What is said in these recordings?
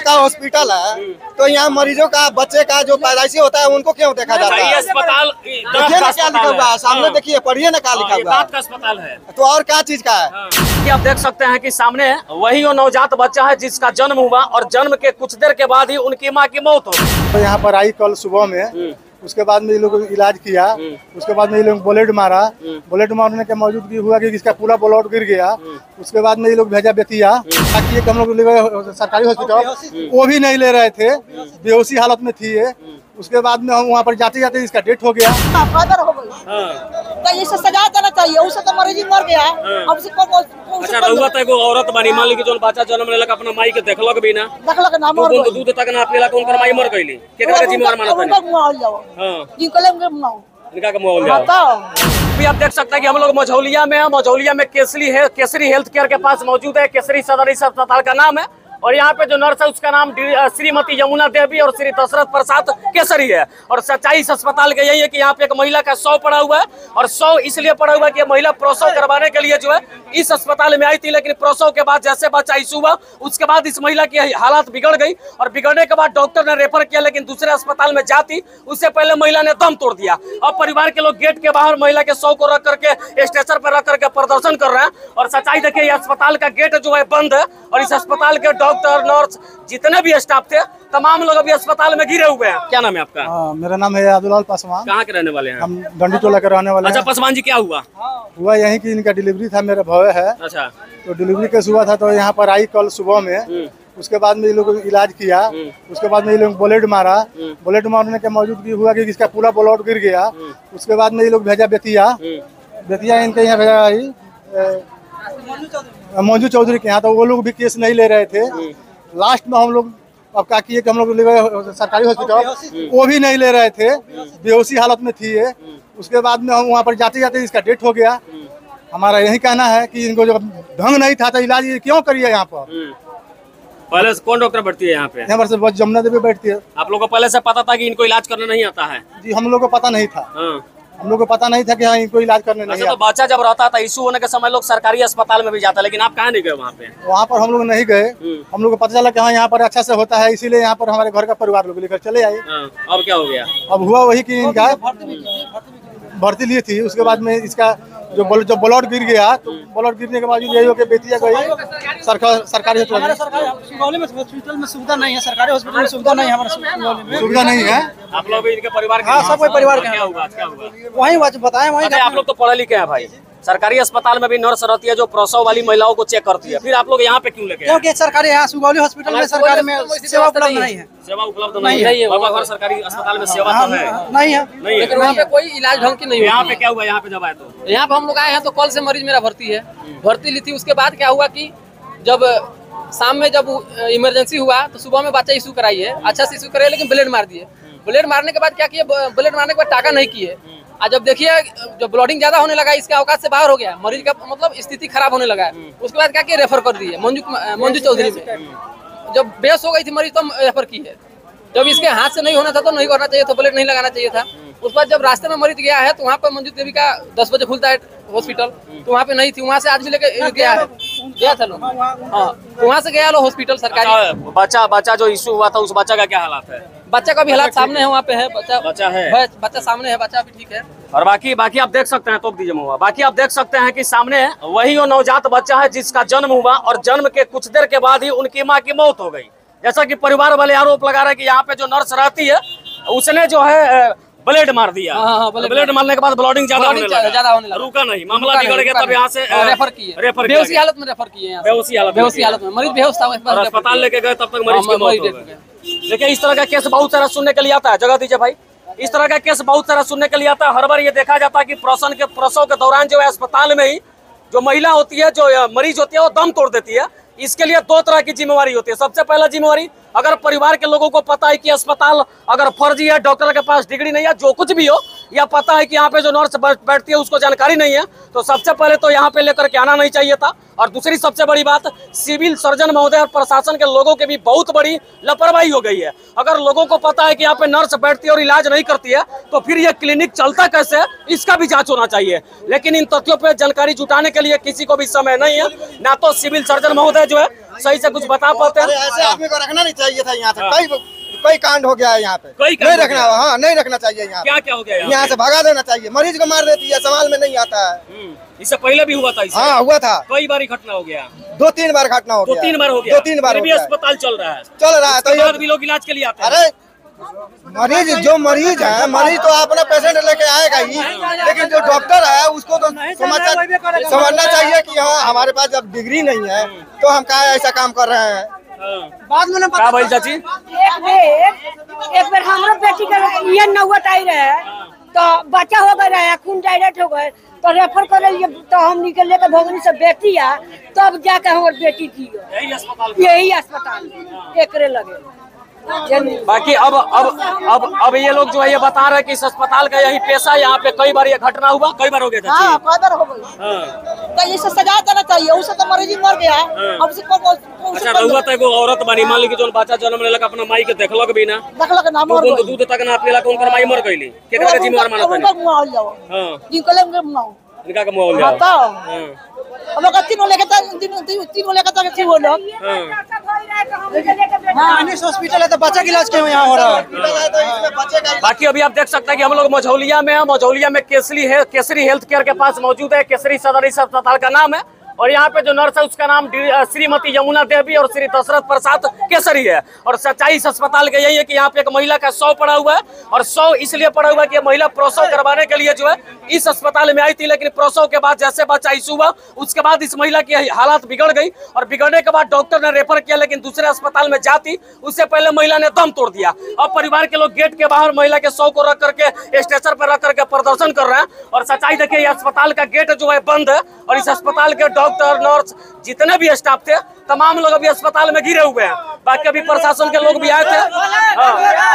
का हॉस्पिटल है तो यहाँ मरीजों का बच्चे का जो पैदाइशी होता है उनको क्यों देखा जाता है? अस्पताल देखिए ना क्या लिखा हुआ है सामने, देखिए पढ़िए ना क्या लिखा हुआ है। का अस्पताल है तो और क्या चीज का है? आप देख सकते हैं कि सामने वही वो नवजात बच्चा है जिसका जन्म हुआ और जन्म के कुछ देर के बाद ही उनकी माँ की मौत हो गई। तो यहाँ पर आई कल सुबह में, उसके बाद में ये लोग इलाज किया, उसके बाद में ये लोग बुलेट मारा, बुलेट मारने के मौजूदगी हुआ कि इसका पूरा ब्लड गिर गया। उसके बाद में ये लोग भेजा बेतिया ताकि हम लोग सरकारी हॉस्पिटल, वो भी नहीं ले रहे थे, बेहोशी हालत में थी ये। उसके बाद में हम वहाँ पर जाते जाते इसका डेथ हो गया। हो गई तो इसे सजा देना चाहिए, उसे तो मरीज मर गया। अब अच्छा रहुआ तो एगो औरत बनी, मान ली कि जो बच्चा जन्म लेलक अपना माई के देखलक भी ना, देखलक ना मर गई, दूध तक ना पीलक, उनकर माई मर गईली, केकरा के जिम्मेवार मानत है? हां इनका का मुआवजा जाओ। अभी आप देख सकते हैं कि हम लोग मझौलिया में हैं। मझौलिया में केसरी हेल्थ केयर के पास मौजूद है। केसरी सदर इस अस्पताल का नाम है और यहाँ पे जो नर्स है उसका नाम श्रीमती यमुना देवी और श्री दशरथ प्रसाद केसरी है। और सच्चाई इस अस्पताल का यही है कि यहाँ पे एक महिला का शव पड़ा हुआ है और शव इसलिए पड़ा हुआ है कि महिला प्रसव करवाने के लिए जो है इस अस्पताल में आई थी, लेकिन प्रसव के बाद जैसे बच्चा इशू हुआ उसके बाद इस महिला की हालत बिगड़ गई और बिगड़ने के बाद डॉक्टर ने रेफर किया, लेकिन दूसरे अस्पताल में जाती उससे पहले महिला ने दम तोड़ दिया। अब परिवार के लोग गेट के बाहर महिला के शव को रख करके स्टेशन पर रख करके प्रदर्शन कर रहे हैं। और सच्चाई देखिए अस्पताल का गेट जो है बंद है और इस अस्पताल के डॉक्टर नर्स जितने भी स्टाफ थे तमाम लोग अभी अस्पताल में गिरे हुए हैं। क्या नाम है आपका? मेरा नाम है अब्दुल पासवान। कहाँ के रहने वाले हैं? हम डंडी टोला के रहने वाले हैं। अच्छा पासवान जी, क्या हुआ? हुआ यही कि इनका डिलीवरी था, मेरा भव है। अच्छा तो डिलीवरी केस हुआ था तो यहाँ पर आई कल सुबह में, उसके बाद में ये लोग इलाज किया, उसके बाद में ये लोग बुलेट मारा, बुलेट मारने के मौजूदगी हुआ कि इसका पूरा ब्लड गिर गया। उसके बाद में ये लोग भेजा बेतिया इनके यहाँ भेजा आई मंजू चौधरी के यहाँ, तो वो लोग भी केस नहीं ले रहे थे। लास्ट में हम लोग अब क्या किए कि हम लोग सरकारी हॉस्पिटल, वो भी नहीं ले रहे थे, बेहोशी हालत में थी ये। उसके बाद में हम वहाँ पर जाते जाते इसका डेथ हो गया। हमारा यही कहना है कि इनको जो ढंग नहीं था तो इलाज क्यों करिए यहाँ पर। पहले से कौन डॉक्टर बैठती है यहाँ पे? यहाँ पर से बस जमुना देवी बैठती है। आप लोगों को पहले से पता था कि इनको इलाज करना नहीं आता है? जी हम लोग को पता नहीं था। हम लोग को पता नहीं था कि हाँ इनको इलाज करने नहीं। तो बच्चा जब रहता था इशू होने के समय लोग सरकारी अस्पताल में भी जाता, लेकिन आप कहाँ नहीं गए वहाँ पे? वहाँ पर हम लोग नहीं गए। हम लोग को पता चला कि हाँ यहाँ पर अच्छा से होता है, इसीलिए यहाँ पर हमारे घर का परिवार लोग लेकर चले आए। अब क्या हो गया? अब हुआ वही कि इनका भर्ती ली थी। उसके बाद में इसका जो ब्लड गिर गया, तो ब्लड गिरने के बाद यही हो के बेतिया गई सरकारी हॉस्पिटल में सुविधा नहीं है, सरकारी हॉस्पिटल में सुविधा नहीं है, हमारे सुविधा नहीं है। आप लोग इनके परिवार के? हाँ सब कोई परिवार के। क्या हुआ? वही बताए वही। आप लोग तो पढ़े लिखे हैं भाई, सरकारी अस्पताल में भी नर्स रहती है जो प्रसव वाली महिलाओं को चेक करती है, फिर आप लोग यहाँ पे क्यों लेके? क्योंकि सरकारी यहाँ सुगौली हॉस्पिटल में सरकारी में सेवा उपलब्ध नहीं है। सेवा उपलब्ध नहीं है? बाबा घर सरकारी अस्पताल में सेवा तो है? नहीं है, नहीं है। वहाँ पे कोई इलाज ढंग की नहीं होती है। यहाँ पे क्या हुआ? यहाँ पे जब आए तो यहाँ पे हम लोग आए हैं तो कल से मरीज मेरा भर्ती है, भर्ती ली थी। उसके बाद क्या हुआ कि जब शाम में जब इमरजेंसी हुआ तो सुबह में बच्चा इशू कराई है, अच्छा से इशू कराई, लेकिन ब्लेड मार दिए। ब्लेड मारने के बाद क्या किए, ब्लेड मारने के बाद टाका नहीं किए। आज जब देखिए जब ब्लडिंग ज्यादा होने लगा, इसके औकात से बाहर हो गया, मरीज का मतलब स्थिति खराब होने लगा है। उसके बाद क्या किया, रेफर कर दिए मंजू चौधरी में। जब बेहोश हो गई थी मरीज तो रेफर की है। जब इसके हाथ से नहीं होना था तो नहीं करना चाहिए था, ब्लेड नहीं लगाना चाहिए था। उसके बाद जब रास्ते में मरीज गया है तो वहाँ पर मंजू देवी का 10 बजे खुलता है हॉस्पिटल, तो वहाँ पे नहीं थी। वहाँ से आज भी लेके गया था लोग। हाँ वहाँ से गया लो हॉस्पिटल सरकारी। बच्चा जो इशू हुआ था उस बच्चा का क्या हालात है? बच्चा का भी हालात सामने है, वहाँ पे है बच्चा है, बच्चा सामने है, बच्चा भी ठीक है। और बाकी आप देख सकते हैं, तो दीजिए मुआ, बाकी आप देख सकते हैं कि सामने वही वो नवजात बच्चा है जिसका जन्म हुआ और जन्म के कुछ देर के बाद ही उनकी माँ की मौत हो गई। जैसा कि परिवार वाले आरोप लगा रहे हैं कि यहाँ पे जो नर्स रहती है उसने जो है ब्लेड मार दिया। ब्लेड मारने के बाद ब्लडिंग ज्यादा होने लगा, रुका नहीं, मामला बिगड़ गया, तब यहाँ से रेफर किए, बेहोशी हालत में रेफर किए, बेहोशी हालत में मरीज बेहोश था, अस्पताल लेके गए, तब तक मरीज की मौत हो गई। देखिए इस तरह का केस बहुत सारा सुनने के लिए आता है। जगह दीजिए भाई। इस तरह का केस बहुत सारा सुनने के लिए आता है। हर बार ये देखा जाता है कि प्रसव के दौरान जो है अस्पताल में ही जो महिला होती है, जो मरीज होती है, वो दम तोड़ देती है। इसके लिए दो तरह की जिम्मेवारी होती है। सबसे पहला जिम्मेवारी, अगर परिवार के लोगों को पता है कि अस्पताल अगर फर्जी है, डॉक्टर के पास डिग्री नहीं है, जो कुछ भी हो, या पता है कि यहाँ पे जो नर्स बैठती है उसको जानकारी नहीं है, तो सबसे पहले तो यहाँ पे लेकर के आना नहीं चाहिए था। और दूसरी सबसे बड़ी बात, सिविल सर्जन महोदय और प्रशासन के लोगों की भी बहुत बड़ी लापरवाही हो गई है। अगर लोगों को पता है कि यहाँ पे नर्स बैठती है और इलाज नहीं करती है, तो फिर ये क्लिनिक चलता कैसे है, इसका भी जांच होना चाहिए। लेकिन इन तथ्यों पे जानकारी जुटाने के लिए किसी को भी समय नहीं है। ना तो सिविल सर्जन महोदय जो है सही से कुछ बता पाते हैं? ऐसे आदमी को रखना नहीं चाहिए था यहाँ से। कई कांड हो गया है यहाँ पे, नहीं रखना, हाँ नहीं रखना चाहिए यहाँ। क्या क्या हो गया यहाँ से भगा देना चाहिए, मरीज को मार देती है, संभाल में नहीं आता है। इससे पहले भी हुआ था? हाँ हुआ था, कई बार घटना हो गया, 2-3 बार घटना हो गया, 2-3 बार हो गया, 2-3 बार भी अस्पताल चल रहा है, तो बाद भी लोग इलाज के लिए आते हैं। अरे जो मरीज है, मरीज तो अपना पेशेंट लेके आएगा ही, लेकिन जो डॉक्टर है उसको तो समझना चाहिए कि हाँ हमारे पास जब डिग्री नहीं है तो हम क्या ऐसा काम कर रहे हैं। बाद में क्या भाई चाची? एक बेर हमारा बेटी का ये नौबत आई रहे तो बच्चा हो गया, खून डायरेक्ट हो गए तो रेफर कर तो हम निकल के भोगनी से बेटी आ तब जाके हमारे बेटी थी यही अस्पताल एकरे लगे। बाकी अब ये लोग जो है ये बता रहे हैं कि इस अस्पताल का यही पेशा, यहाँ पे कई बार ये घटना हुआ, कई बार हो गया था। हाँ, कई बार हो गई। तो इसे सजा देना चाहिए, उससे तो मरीज मर गया। अब से अच्छा रहुआ तो एगो औरत बानी, मान ली कि जोन बच्चा जन्म लेलक अपना माई के देखलक भी ना, देखलक ना मर गई, दूध तक ना पीला, उनकर माई मर गईली, केकरा के जिम्मेवार मानत है? उनका मुआवजा जाओ, हां जिनको ले उनके मुआवजा, इनका का मुआवजा हां तो अब लोग तीनों लेके तीनों लेके थी वो लोग। हॉस्पिटल है तो बच्चा का इलाज क्यों यहाँ हो रहा है? बाकी अभी आप देख सकते हैं कि हम लोग मझौलिया में हैं। मझौलिया में केसरी हेल्थ केयर के पास मौजूद है। केसरी सदर इस अस्पताल का नाम है और यहाँ पे जो नर्स है उसका नाम श्रीमती यमुना देवी और श्री दशरथ प्रसाद केसरी है। और सच्चाई इस अस्पताल का यही है कि यहाँ पे एक महिला का 100 पड़ा हुआ है और 100 इसलिए पड़ा हुआ है कि महिला प्रसव करवाने के लिए जो है इस अस्पताल में आई थी, लेकिन प्रसव के बाद जैसे बच्चा इशू हुआ उसके बाद इस महिला की हालत बिगड़ गई और बिगड़ने के बाद डॉक्टर ने रेफर किया, लेकिन दूसरे अस्पताल में जाती उससे पहले महिला ने दम तोड़ दिया। अब परिवार के लोग गेट के बाहर महिला के 100 को रख करके स्टेशन पर रख करके प्रदर्शन कर रहे हैं। और सच्चाई देखिए ये अस्पताल का गेट जो है बंद है और इस अस्पताल के डॉक्टर नर्स जितने भी स्टाफ थे तमाम लोग अभी अस्पताल में घिरे हुए हैं। बाकी अभी प्रशासन के लोग भी आए थे,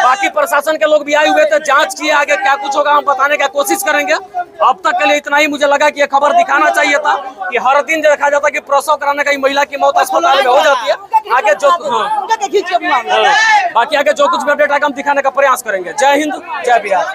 बाकी प्रशासन के लोग भी आए हुए थे, जांच किए, आगे क्या कुछ होगा हम बताने की कोशिश करेंगे। अब तक के लिए इतना ही मुझे लगा कि ये खबर दिखाना चाहिए था कि हर दिन देखा जाता है कि प्रसव कराने का महिला की मौत अस्पताल में हो जाती है। आगे जो बाकी आगे जो कुछ भी अपडेट आएगा हम दिखाने का प्रयास करेंगे। जय हिंद, जय बिहार।